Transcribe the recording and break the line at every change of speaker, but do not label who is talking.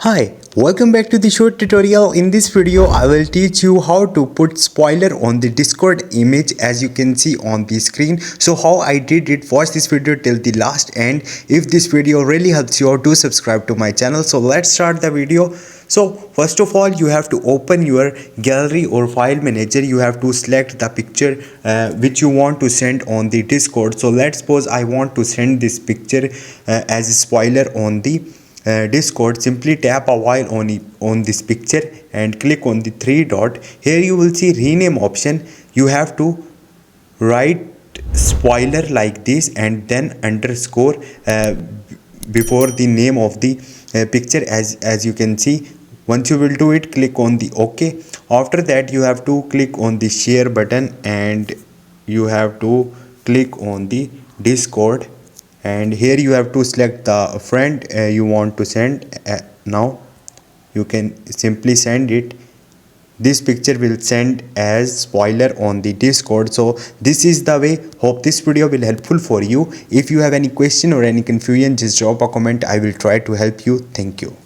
Hi, welcome back to the short tutorial. In this video, I will teach you how to put spoiler on the Discord image as you can see on the screen. So how I did it, watch this video till the last end. If this video really helps you out, do subscribe to my channel. So let's start the video. So first of all, you have to open your gallery or file manager. You have to select the picture which you want to send on the Discord. So let's suppose I want to send this picture as a spoiler on the Discord. Simply tap a while on this picture and click on the three dot. Here you will see rename option. You have to write spoiler like this and then underscore before the name of the picture as you can see. Once you will do it, click on the OK. After that, you have to click on the share button and you have to click on the Discord, and here you have to select the friend you want to send. Now you can simply send it. This picture will send as spoiler on the Discord. So this is the way. Hope this video will helpful for you. If you have any question or any confusion, just drop a comment. I will try to help you. Thank you.